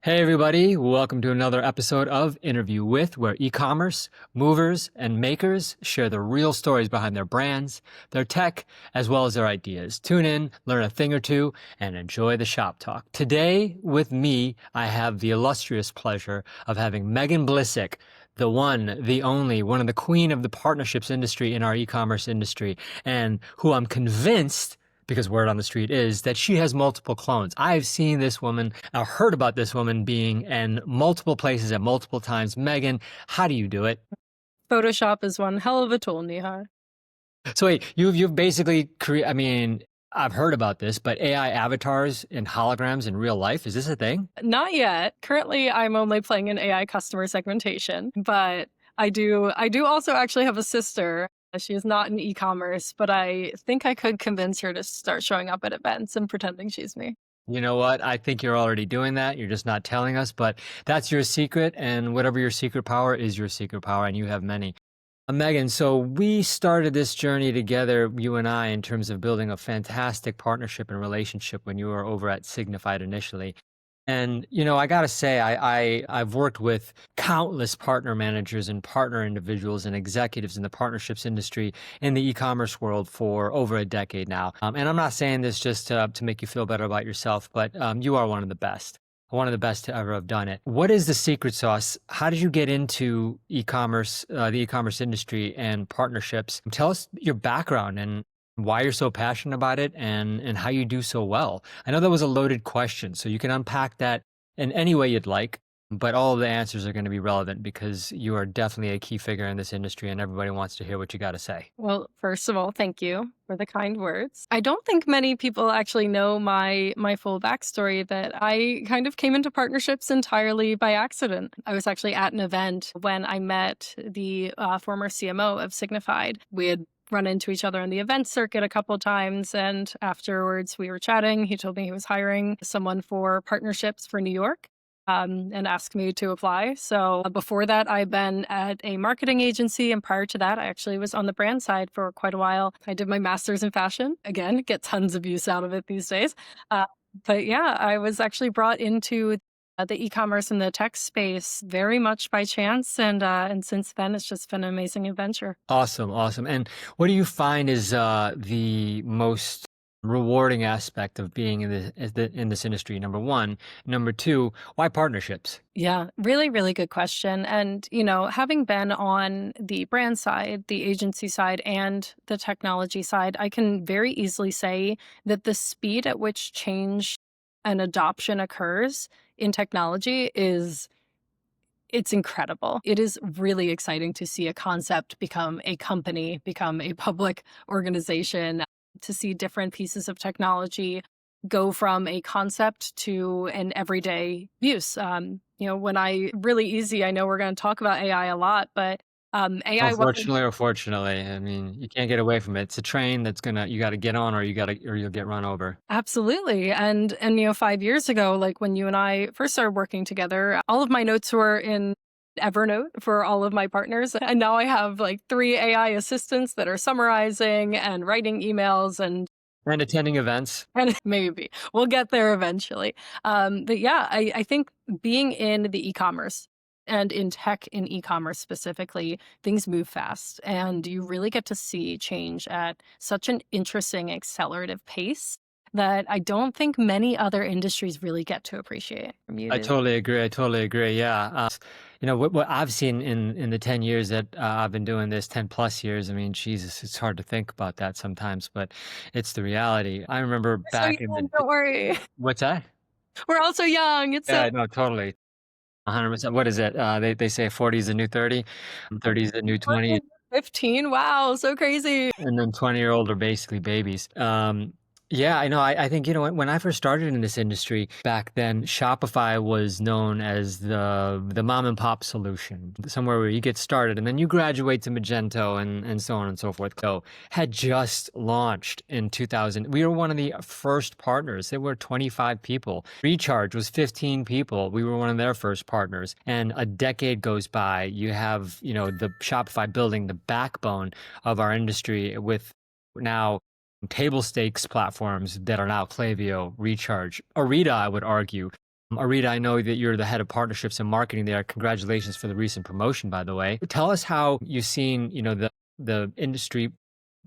Hey, everybody, welcome to another episode of Interview With, where e-commerce, movers, and makers share the real stories behind their brands, their tech, as well as their ideas. Tune in, learn a thing or two, and enjoy the shop talk. Today, with me, I have the illustrious pleasure of having Megan Blissick, the one, the only, one of the queen of the partnerships industry in our e-commerce industry, and who I'm convinced, because word on the street is that she has multiple clones. I've seen this woman, I heard about this woman being in multiple places at multiple times. Megan, how do you do it? Photoshop is one hell of a tool, Nihar. So wait, you've basically I mean, I've heard about this, but AI avatars and holograms in real life, is this a thing? Not yet. Currently, I'm only playing in AI customer segmentation, but I do also actually have a sister. She is not in e-commerce, but I think I could convince her to start showing up at events and pretending she's me. You know what? I think you're already doing that. You're just not telling us, but that's your secret, and whatever your secret power is your secret power, and you have many. Megan, so we started this journey together, you and I, in terms of building a fantastic partnership and relationship when you were over at Signified initially. And, I got to say, I've worked with countless partner managers and partner individuals and executives in the partnerships industry in the e-commerce world for over a decade now. And I'm not saying this just to make you feel better about yourself, but you are one of the best to ever have done it. What is the secret sauce? How did you get into e-commerce, the e-commerce industry and partnerships? Tell us your background and why you're so passionate about it and how you do so well. I know that was a loaded question, so you can unpack that in any way you'd like, but all of the answers are going to be relevant because you are definitely a key figure in this industry and everybody wants to hear what you got to say. Well, first of all, thank you for the kind words. I don't think many people actually know my full backstory, that I kind of came into partnerships entirely by accident. I was actually at an event when I met the former CMO of Signified. We had run into each other on the event circuit a couple of times, and afterwards we were chatting. He told me he was hiring someone for partnerships for New York. And asked me to apply. So before that, I've been at a marketing agency. And prior to that, I actually was on the brand side for quite a while. I did my master's in fashion. Again, get tons of use out of it these days. Uh, but yeah, I was actually brought into the e-commerce and the tech space very much by chance. And since then, it's just been an amazing adventure. Awesome, awesome. And what do you find is the most rewarding aspect of being in this industry? Number one. Number two, why partnerships? Yeah, really, really good question. And, having been on the brand side, the agency side, and the technology side, I can very easily say that the speed at which change and adoption occurs in technology it's incredible. It is really exciting to see a concept become a company, become a public organization, to see different pieces of technology go from a concept to an everyday use. When really easy, I know we're going to talk about AI a lot, but AI wasn't. Unfortunately or fortunately, I mean, you can't get away from it. It's a train that's you got to get on, or you'll get run over. Absolutely. And 5 years ago, like when you and I first started working together, all of my notes were in Evernote for all of my partners. And now I have like 3 AI assistants that are summarizing and writing emails And attending events. and maybe we'll get there eventually. But yeah, I think being in the e-commerce and in tech in e-commerce specifically, things move fast and you really get to see change at such an interesting accelerative pace that I don't think many other industries really get to appreciate. I totally agree. I totally agree. Yeah. What I've seen in the 10 years that I've been doing this, 10 plus years, I mean, Jesus, it's hard to think about that sometimes, but it's the reality. I remember So back in young, don't worry. what's that? We're also young. It's so Yeah, no, totally. 100%. What is it? They say 40 is the new 30, 30 is the new 20, 15. Wow, so crazy. and then 20-year-old are basically babies. Yeah, I know. I think, when I first started in this industry back then, Shopify was known as the mom and pop solution, somewhere where you get started and then you graduate to Magento and so on and so forth. So had just launched in 2000. We were one of the first partners. There were 25 people. Recharge was 15 people. We were one of their first partners. And a decade goes by. You have, the Shopify building the backbone of our industry with now table stakes platforms that are now Klaviyo, Recharge, Orita, I would argue. Arita, I know that you're the head of partnerships and marketing there. Congratulations for the recent promotion, by the way. Tell us how you've seen, the industry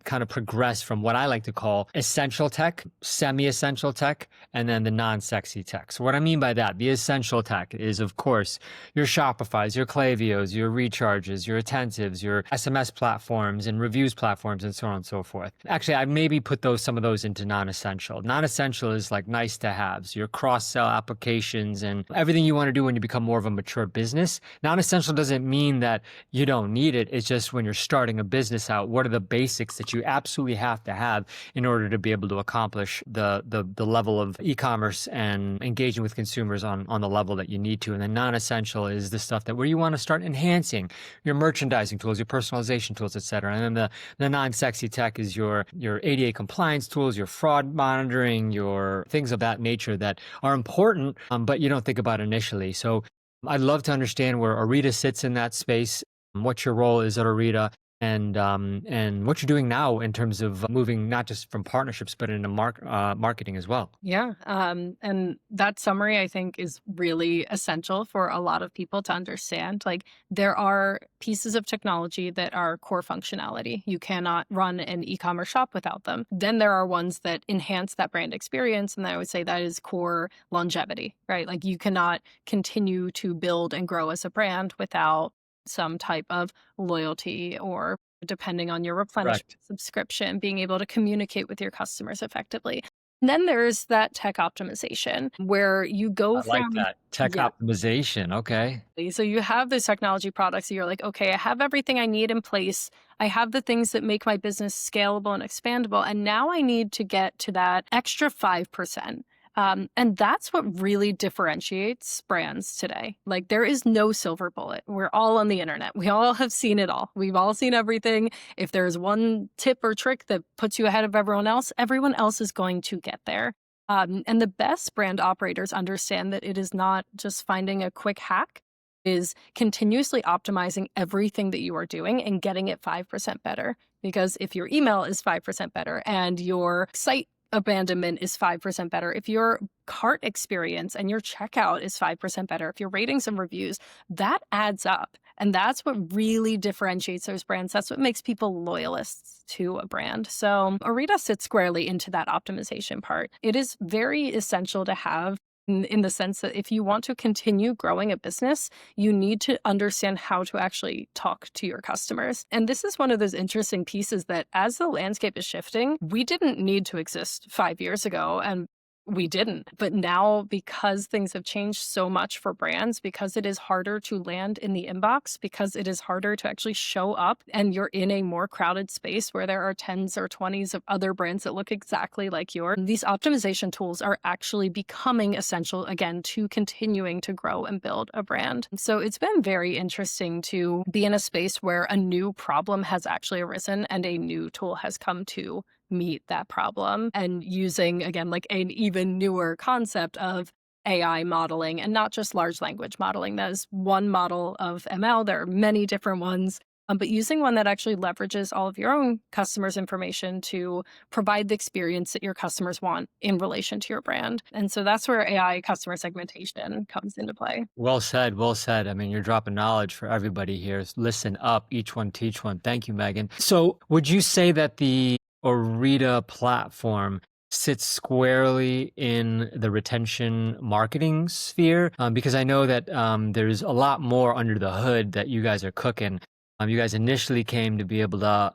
kind of progress from what I like to call essential tech, semi-essential tech, and then the non-sexy tech. So what I mean by that, the essential tech is, of course, your Shopify's, your Klaviyo's, your Recharges, your Attentives, your SMS platforms and reviews platforms, and so on and so forth. Actually, I maybe put some of those into non-essential. Non-essential is like nice to haves, your cross-sell applications and everything you want to do when you become more of a mature business. Non-essential doesn't mean that you don't need it. It's just when you're starting a business out, what are the basics that you absolutely have to have in order to be able to accomplish the level of e-commerce and engaging with consumers on the level that you need to. And then non-essential is the stuff that where you want to start enhancing your merchandising tools, your personalization tools, et cetera. And then the non-sexy tech is your ADA compliance tools, your fraud monitoring, your things of that nature that are important, but you don't think about initially. So I'd love to understand where Orita sits in that space, what your role is at Orita, and what you're doing now in terms of moving not just from partnerships but into marketing as well. Yeah. And that summary, I think, is really essential for a lot of people to understand. Like, there are pieces of technology that are core functionality. You cannot run an e-commerce shop without them. Then there are ones that enhance that brand experience. And I would say that is core longevity, right? Like, you cannot continue to build and grow as a brand without some type of loyalty, or depending on your replenishment Correct. subscription, being able to communicate with your customers effectively. And then there's that tech optimization where you go I like from, that. Tech yeah. optimization. Okay. So you have those technology products that you're like, okay, I have everything I need in place. I have the things that make my business scalable and expandable. And now I need to get to that extra 5%. And that's what really differentiates brands today. Like, there is no silver bullet. We're all on the internet. We all have seen it all. We've all seen everything. If there's one tip or trick that puts you ahead of everyone else is going to get there. And the best brand operators understand that it is not just finding a quick hack, is continuously optimizing everything that you are doing and getting it 5% better. Because if your email is 5% better and your site abandonment is 5% better, if your cart experience and your checkout is 5% better, if your ratings and reviews, that adds up. And that's what really differentiates those brands. That's what makes people loyalists to a brand. So Orita sits squarely into that optimization part. It is very essential to have, in the sense that if you want to continue growing a business, you need to understand how to actually talk to your customers. And this is one of those interesting pieces that, as the landscape is shifting, we didn't need to exist 5 years ago, and we didn't. But now, because things have changed so much for brands, because it is harder to land in the inbox, because it is harder to actually show up, and you're in a more crowded space where there are 10s or 20s of other brands that look exactly like yours, these optimization tools are actually becoming essential again to continuing to grow and build a brand. So it's been very interesting to be in a space where a new problem has actually arisen and a new tool has come to meet that problem, and using, again, like an even newer concept of AI modeling, and not just large language modeling. That is one model of ML. There are many different ones, but using one that actually leverages all of your own customers' information to provide the experience that your customers want in relation to your brand. And so that's where AI customer segmentation comes into play. Well said. Well said. I mean, you're dropping knowledge for everybody here. Listen up. Each one teach one. Thank you, Megan. So would you say that the Orita platform sits squarely in the retention marketing sphere? Because I know that there's a lot more under the hood that you guys are cooking. You guys initially came to be able to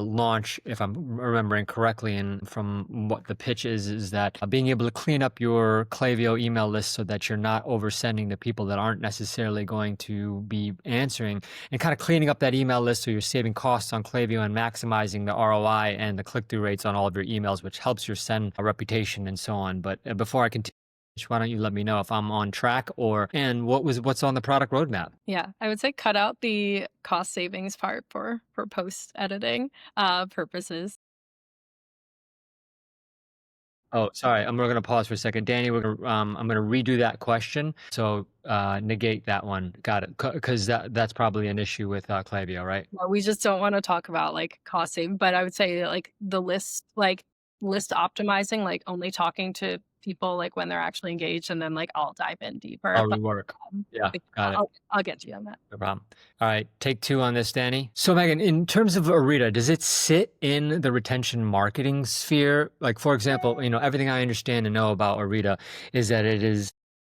launch, if I'm remembering correctly, and from what the pitch is that being able to clean up your Klaviyo email list so that you're not oversending to people that aren't necessarily going to be answering, and kind of cleaning up that email list so you're saving costs on Klaviyo and maximizing the ROI and the click-through rates on all of your emails, which helps your send reputation and so on. But before I continue, why don't you let me know if I'm on track, and what's on the product roadmap? Yeah, I would say cut out the cost savings part for post editing purposes. Oh, sorry. I'm going to pause for a second. Danny, I'm going to redo that question. So negate that one. Got it. Because that's probably an issue with Klaviyo, right? Well, we just don't want to talk about like cost saving, but I would say like the list optimizing, like only talking to people like when they're actually engaged, and then like I'll dive in deeper. I'll But rework. Yeah, like, got it. I'll get to you on that. No problem. All right, take two on this, Danny. So, Megan, in terms of Orita, does it sit in the retention marketing sphere? Like, for example, everything I understand and know about Orita is that it is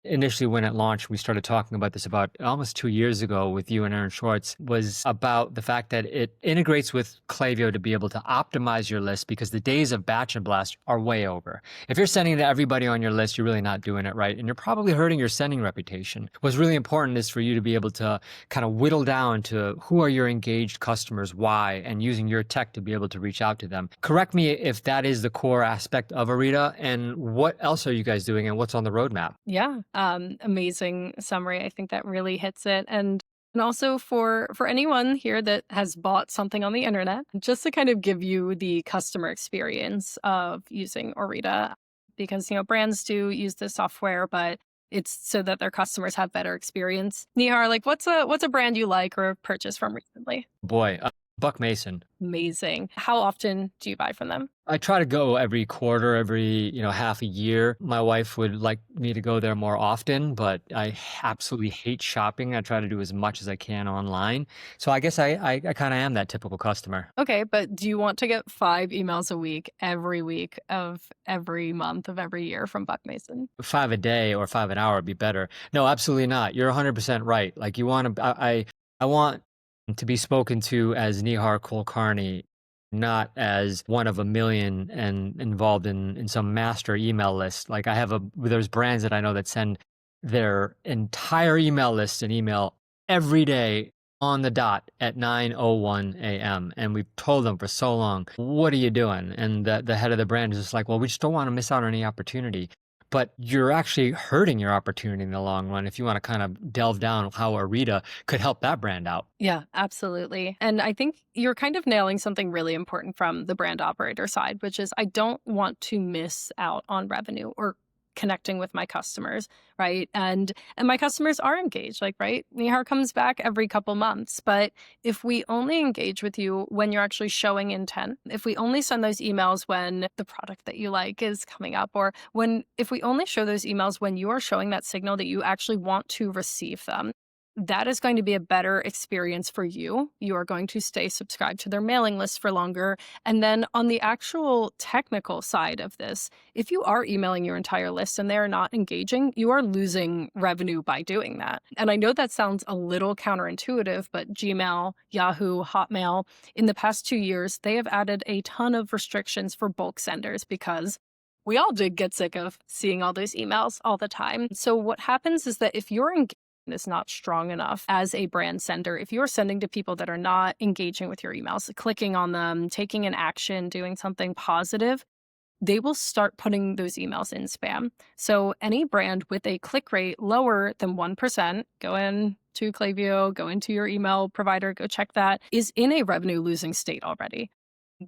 initially when it launched, we started talking about this about almost 2 years ago with you and Aaron Schwartz, was about the fact that it integrates with Klaviyo to be able to optimize your list because the days of batch and blast are way over. If you're sending to everybody on your list, you're really not doing it right. And you're probably hurting your sending reputation. What's really important is for you to be able to kind of whittle down to who are your engaged customers, why, and using your tech to be able to reach out to them. Correct me if that is the core aspect of Orita, and what else are you guys doing and what's on the roadmap? Yeah, amazing summary. I think that really hits it. And also for anyone here that has bought something on the internet, just to kind of give you the customer experience of using Orita, because brands do use this software, but it's so that their customers have better experience. Nihar, like what's a brand you like or have purchased from recently? Boy, Buck Mason. Amazing. How often do you buy from them? I try to go every quarter, every half a year. My wife would like me to go there more often, but I absolutely hate shopping. I try to do as much as I can online. So I guess I kind of am that typical customer. Okay, but do you want to get 5 emails a week, every week of every month of every year from Buck Mason? 5 a day or 5 an hour would be better. No, absolutely not. You're 100% right. Like you want to, I want to be spoken to as Nihar Kulkarni, not as one of a million and involved in some master email list. Like there's brands that I know that send their entire email list an email every day on the dot at 9:01 a.m. And we've told them for so long, what are you doing? And the head of the brand is just like, well, we just don't want to miss out on any opportunity. But you're actually hurting your opportunity in the long run if you want to kind of delve down how Orita could help that brand out. Yeah, absolutely. And I think you're kind of nailing something really important from the brand operator side, which is I don't want to miss out on revenue or connecting with my customers, right? And my customers are engaged, like, right? Nihar comes back every couple months, but if we only engage with you when you're actually showing intent, if we only send those emails when the product that you like is coming up, or if we only show those emails when you are showing that signal that you actually want to receive them, that is going to be a better experience for you. You are going to stay subscribed to their mailing list for longer. And then on the actual technical side of this, if you are emailing your entire list and they're not engaging, you are losing revenue by doing that. And I know that sounds a little counterintuitive, but Gmail, Yahoo, Hotmail, in the past 2 years, they have added a ton of restrictions for bulk senders because we all did get sick of seeing all those emails all the time. So what happens is that if you're engaged is not strong enough as a brand sender, if you're sending to people that are not engaging with your emails, clicking on them, taking an action, doing something positive, they will start putting those emails in spam. So any brand with a click rate lower than 1%, go in to Klaviyo, go into your email provider, go check that, is in a revenue losing state already.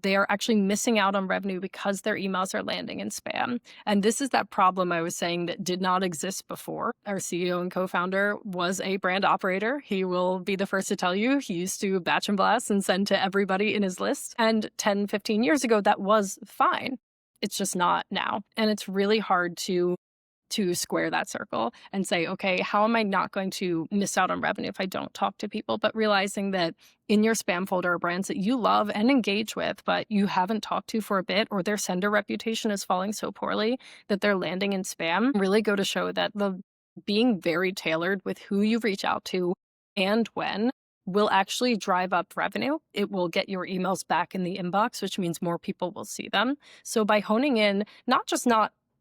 They are actually missing out on revenue because their emails are landing in spam. And this is that problem I was saying that did not exist before. Our CEO and co-founder was a brand operator. He will be the first to tell you he used to batch and blast and send to everybody in his list. And 10, 15 years ago, that was fine. It's just not now. And it's really hard to square that circle and say, okay, how am I not going to miss out on revenue if I don't talk to people? But realizing that in your spam folder are brands that you love and engage with, but you haven't talked to for a bit, or their sender reputation is falling so poorly that they're landing in spam, really go to show that the being very tailored with who you reach out to and when will actually drive up revenue. It will get your emails back in the inbox, which means more people will see them. So by honing in, not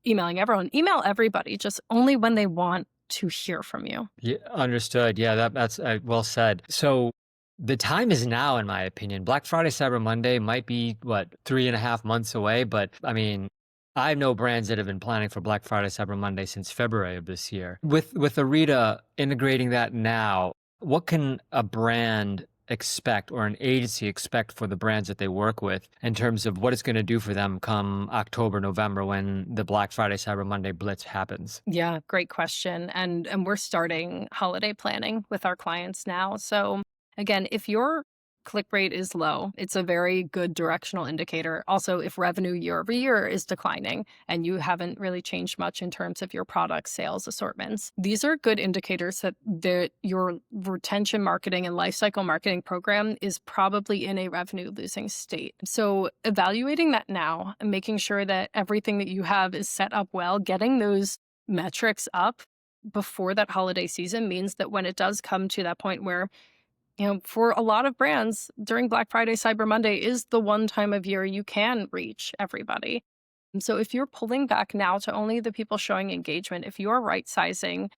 emailing everyone, email everybody, just only when they want to hear from you. Yeah, understood. Yeah, that's well said. So the time is now, in my opinion. Black Friday, Cyber Monday might be, 3.5 months away. But I mean, I know brands that have been planning for Black Friday, Cyber Monday since February of this year. With Orita integrating that now, what can a brand expect or an agency expect for the brands that they work with in terms of what it's going to do for them come October, November when the Black Friday, Cyber Monday blitz happens? Yeah, great question. And we're starting holiday planning with our clients now. So again, if you're click rate is low, it's a very good directional indicator. Also, if revenue year over year is declining and you haven't really changed much in terms of your product sales assortments, these are good indicators that your retention marketing and lifecycle marketing program is probably in a revenue losing state. So evaluating that now and making sure that everything that you have is set up well, getting those metrics up before that holiday season means that when it does come to that point where, for a lot of brands, during Black Friday, Cyber Monday is the one time of year you can reach everybody. And so if you're pulling back now to only the people showing engagement, if you're right sizing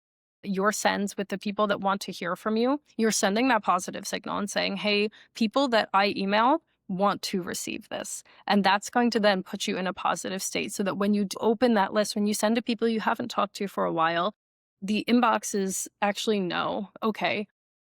your sends with the people that want to hear from you, you're sending that positive signal and saying, hey, people that I email want to receive this. And that's going to then put you in a positive state so that when you open that list, when you send to people you haven't talked to for a while, the inboxes actually know, okay,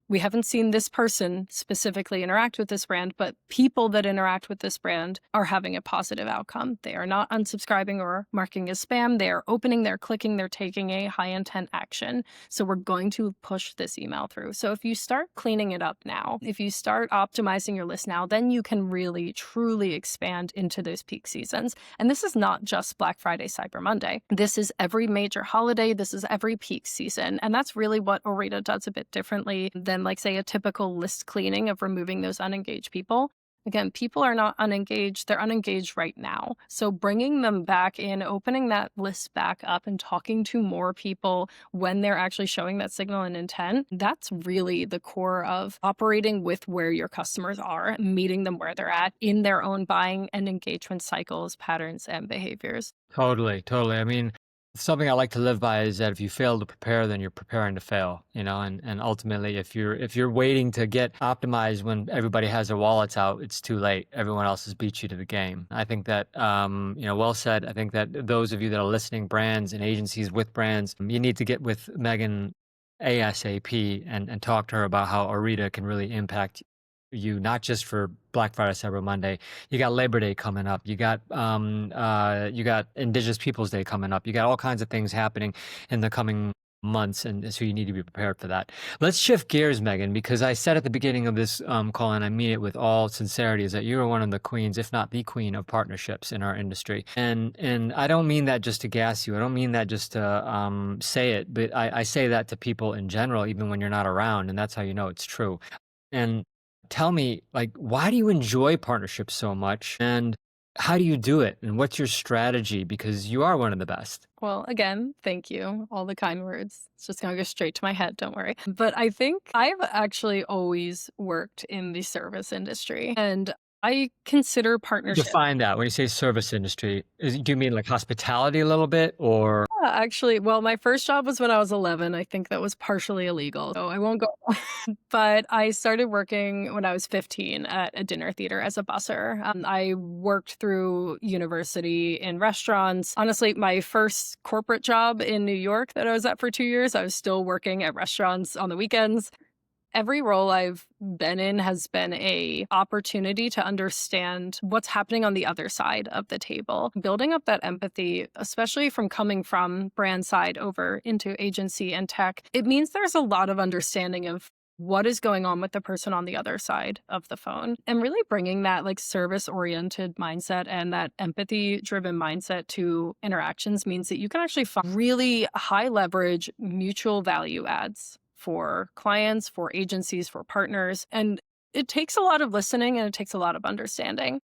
we haven't seen this person specifically interact with this brand, but people that interact with this brand are having a positive outcome. They are not unsubscribing or marking as spam. They are opening, they're clicking, they're taking a high intent action. So we're going to push this email through. So if you start cleaning it up now, if you start optimizing your list now, then you can really truly expand into those peak seasons. And this is not just Black Friday, Cyber Monday. This is every major holiday. This is every peak season. And that's really what Orita does a bit differently than, like, say, a typical list cleaning of removing those unengaged people. Again, people are not unengaged, they're unengaged right now. So bringing them back in, opening that list back up and talking to more people when they're actually showing that signal and intent, that's really the core of operating with where your customers are, meeting them where they're at in their own buying and engagement cycles, patterns, and behaviors. Totally, totally. I mean, something I like to live by is that if you fail to prepare, then you're preparing to fail, and ultimately if you're waiting to get optimized when everybody has their wallets out, it's too late. Everyone else has beat you to the game. I think that well said. I think that those of you that are listening, brands and agencies with brands, you need to get with Megan ASAP and talk to her about how Orita can really impact you, not just for Black Friday, Cyber Monday. You got Labor Day coming up. You got Indigenous Peoples Day coming up. You got all kinds of things happening in the coming months, and so you need to be prepared for that. Let's shift gears, Megan, because I said at the beginning of this call, and I mean it with all sincerity, is that you are one of the queens, if not the queen, of partnerships in our industry. And I don't mean that just to gas you. I don't mean that just to say it, but I say that to people in general, even when you're not around, and that's how you know it's true. And tell me, like, why do you enjoy partnerships so much? And how do you do it? And what's your strategy? Because you are one of the best. Well, again, thank you. All the kind words. It's just going to go straight to my head, don't worry. But I think I've actually always worked in the service industry, and I consider partnership. Define that. When you say service industry, do you mean like hospitality a little bit, or? Yeah, actually, well, my first job was when I was 11. I think that was partially illegal, so I won't go. But I started working when I was 15 at a dinner theater as a busser. I worked through university in restaurants. Honestly, my first corporate job in New York that I was at for 2 years, I was still working at restaurants on the weekends. Every role I've been in has been a opportunity to understand what's happening on the other side of the table. Building up that empathy, especially from coming from brand side over into agency and tech, it means there's a lot of understanding of what is going on with the person on the other side of the phone, and really bringing that, like, service oriented mindset and that empathy driven mindset to interactions means that you can actually find really high leverage mutual value adds for clients, for agencies, for partners. And it takes a lot of listening and it takes a lot of understanding.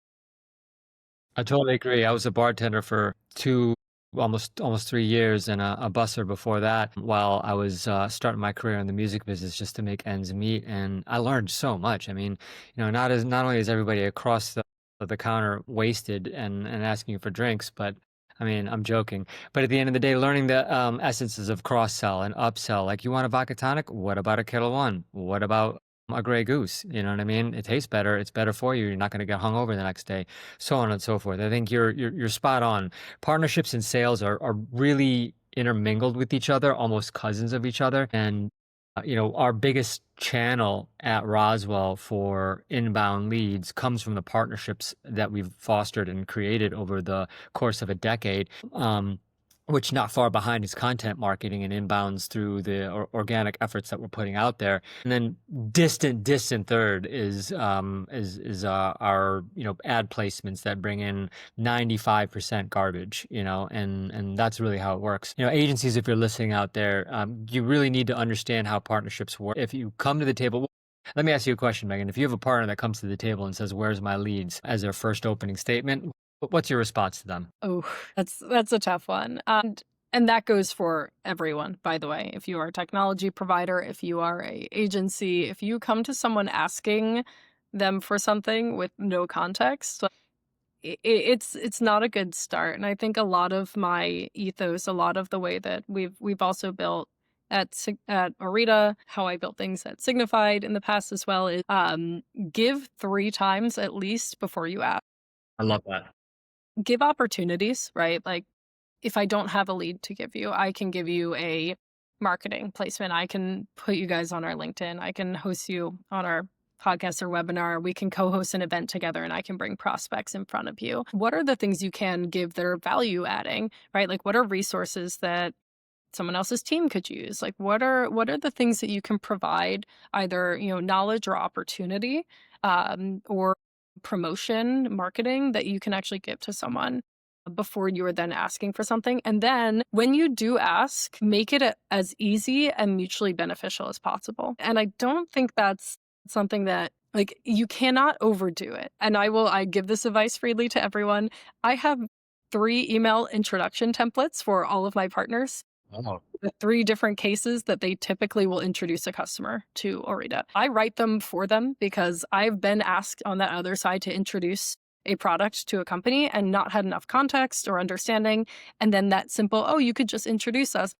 I totally agree. I was a bartender for almost 3 years, and a busser before that, while I was starting my career in the music business just to make ends meet. And I learned so much. I mean, not only is everybody across the counter wasted and asking you for drinks, but I mean, I'm joking. But at the end of the day, learning the essences of cross sell and upsell. Like, you want a vodka tonic? What about a Kettle One? What about a Grey Goose? You know what I mean? It tastes better. It's better for you. You're not going to get hungover the next day, so on and so forth. I think you're spot on. Partnerships and sales are really intermingled with each other, almost cousins of each other. And our biggest channel at Roswell for inbound leads comes from the partnerships that we've fostered and created over the course of a decade. which not far behind is content marketing and inbounds through the organic efforts that we're putting out there. And then distant third is our ad placements that bring in 95% garbage, and that's really how it works. Agencies, if you're listening out there, you really need to understand how partnerships work. If you come to the table, let me ask you a question, Megan. If you have a partner that comes to the table and says, "Where's my leads?" as their first opening statement, what's your response to them? Oh, that's a tough one. And that goes for everyone, by the way. If you are a technology provider, if you are a agency, if you come to someone asking them for something with no context, it's not a good start. And I think a lot of my ethos, a lot of the way that we've also built at Orita, how I built things at Signified in the past as well, is give 3 times at least before you ask. I love that. Give opportunities, right? Like, if I don't have a lead to give you, I can give you a marketing placement. I can put you guys on our LinkedIn. I can host you on our podcast or webinar. We can co-host an event together and I can bring prospects in front of you. What are the things you can give that are value adding, right? Like, what are resources that someone else's team could use? Like, what are the things that you can provide, either, knowledge or opportunity, or promotion, marketing, that you can actually give to someone before you are then asking for something. And then when you do ask, make it as easy and mutually beneficial as possible. And I don't think that's something that, like, you cannot overdo it. And I give this advice freely to everyone. I have 3 email introduction templates for all of my partners. Oh, The 3 different cases that they typically will introduce a customer to Orita. I write them for them because I've been asked on that other side to introduce a product to a company and not had enough context or understanding. And then that simple, oh, you could just introduce us.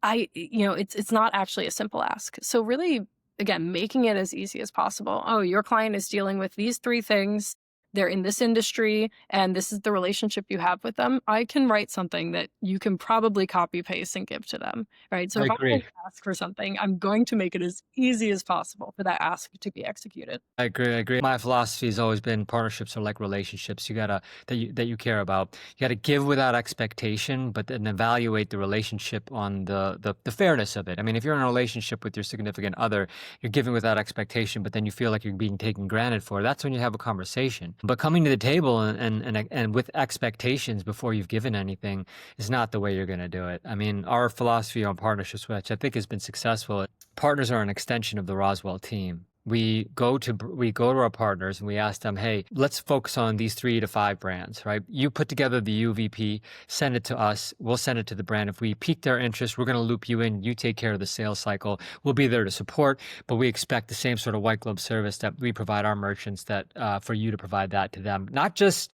It's not actually a simple ask. So really, again, making it as easy as possible. Oh, your client is dealing with these 3 things. They're in this industry and this is the relationship you have with them. I can write something that you can probably copy paste and give to them, right? So I if I'm going agree. to ask for something, I'm going to make it as easy as possible for that ask to be executed. I agree. I agree. My philosophy has always been partnerships are like relationships. You gotta that you care about. You gotta give without expectation, but then evaluate the relationship on the fairness of it. I mean, if you're in a relationship with your significant other, you're giving without expectation, but then you feel like you're being taken granted for. That's when you have a conversation. But coming to the table and with expectations before you've given anything is not the way you're gonna do it. I mean, our philosophy on partnerships, which I think has been successful, partners are an extension of the Roswell team. We go to our partners and we ask them, hey, let's focus on these 3 to 5 brands, right? You put together the UVP, send it to us. We'll send it to the brand. If we pique their interest, we're going to loop you in. You take care of the sales cycle. We'll be there to support, but we expect the same sort of white glove service that we provide our merchants that for you to provide that to them. Not just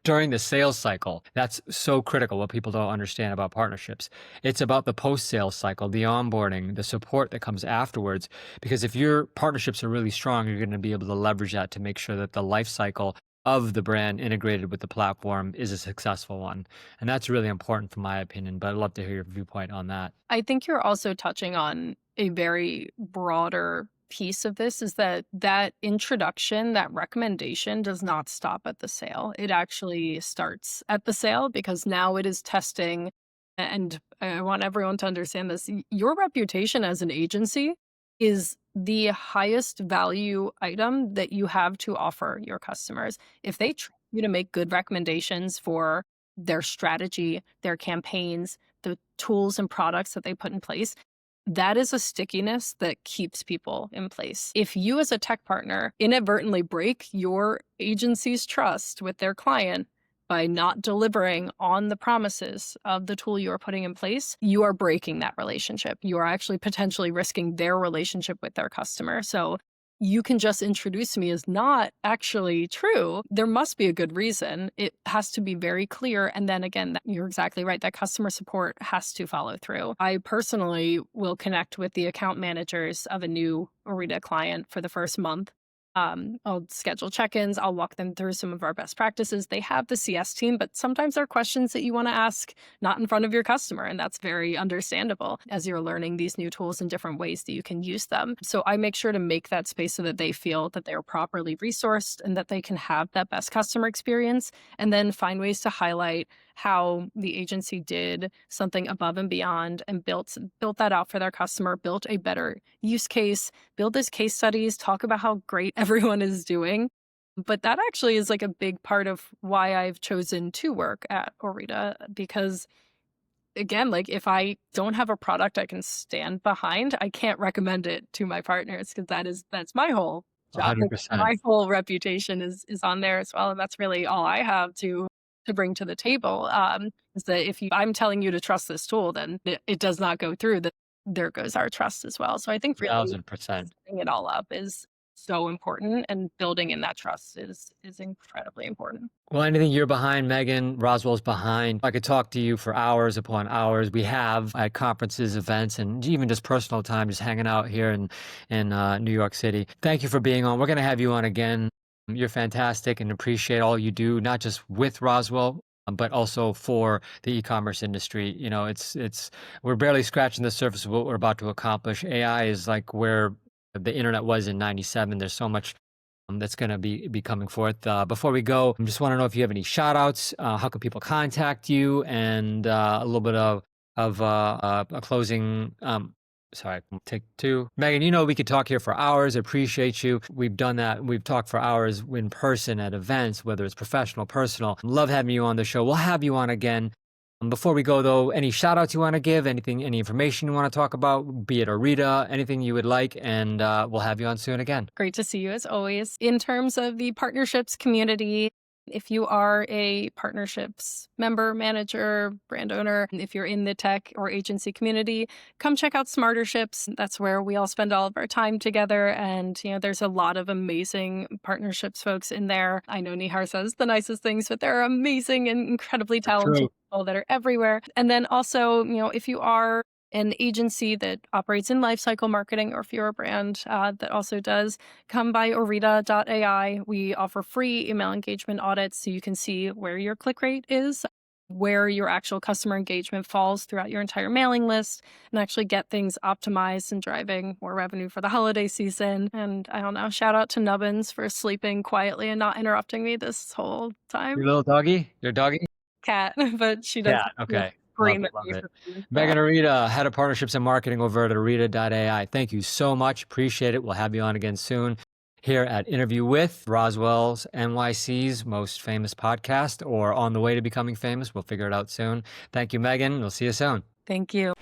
during the sales cycle. That's so critical, what people don't understand about partnerships. It's about the post-sales cycle, the onboarding, the support that comes afterwards. Because if your partnerships are really strong, you're going to be able to leverage that to make sure that the life cycle of the brand integrated with the platform is a successful one. And that's really important from my opinion, but I'd love to hear your viewpoint on that. I think you're also touching on a very broader piece of this, is that introduction, that recommendation does not stop at the sale. It actually starts at the sale because now it is testing. And I want everyone to understand this. Your reputation as an agency is the highest value item that you have to offer your customers. If they trust you to make good recommendations for their strategy, their campaigns, the tools and products that they put in place, that is a stickiness that keeps people in place. If you as a tech partner inadvertently break your agency's trust with their client by not delivering on the promises of the tool you are putting in place, you are breaking that relationship. You are actually potentially risking their relationship with their customer. So you can just introduce me is not actually true. There must be a good reason. It has to be very clear. And then again, you're exactly right. That customer support has to follow through. I personally will connect with the account managers of a new Orita client for the first month. I'll schedule check-ins. I'll walk them through some of our best practices. They have the CS team, but sometimes there are questions that you want to ask not in front of your customer, and that's very understandable as you're learning these new tools and different ways that you can use them. So I make sure to make that space so that they feel that they're properly resourced and that they can have that best customer experience, and then find ways to highlight how the agency did something above and beyond and built that out for their customer, built a better use case, build those case studies, talk about how great everyone is doing. But that actually is like a big part of why I've chosen to work at Orita, because again, like if I don't have a product I can stand behind, I can't recommend it to my partners, because that's my whole job. Like, 100%. my whole reputation is on there as well, and that's really all I have to bring to the table. Is that if I'm telling you to trust this tool, then it does not go through. That there goes our trust as well. So I think really 1,000%. setting it all up is so important, and building in that trust is incredibly important. Well, anything you're behind, Megan, Roswell's behind. I could talk to you for hours upon hours. We have at conferences, events, and even just personal time, just hanging out here in New York City. Thank you for being on. We're going to have you on again. You're fantastic and appreciate all you do, not just with Roswell, but also for the e-commerce industry. You know, it's we're barely scratching the surface of what we're about to accomplish. AI is like where the internet was in 97. There's so much that's going to be coming forth. Before we go, I just want to know if you have any shout outs, how can people contact you, and a little bit of a closing. Sorry, take two. Megan, you know, we could talk here for hours. Appreciate you. We've done that. We've talked for hours in person at events, whether it's professional, personal. Love having you on the show. We'll have you on again. Before we go, though, any shout outs you want to give, anything, any information you want to talk about, be it Orita, anything you would like, and we'll have you on soon again. Great to see you as always. In terms of the partnerships community, if you are a partnerships member, manager, brand owner, if you're in the tech or agency community, come check out Smarterships. That's where we all spend all of our time together. And, there's a lot of amazing partnerships folks in there. I know Nihar says the nicest things, but there are amazing and incredibly talented True. people that are everywhere. And then also, if you are an agency that operates in lifecycle marketing, or if you're a brand that also does, come by Orita.ai. We offer free email engagement audits so you can see where your click rate is, where your actual customer engagement falls throughout your entire mailing list, and actually get things optimized and driving more revenue for the holiday season. And I don't know, shout out to Nubbins for sleeping quietly and not interrupting me this whole time. Your little doggy? Your doggy? Cat, but she does Yeah, okay. Love scream it, at love me it. for being Megan Orita, Head of Partnerships and Marketing over at Orita.ai. Thank you so much. Appreciate it. We'll have you on again soon here at Interview with Roswell's NYC's most famous podcast, or on the way to becoming famous. We'll figure it out soon. Thank you, Megan. We'll see you soon. Thank you.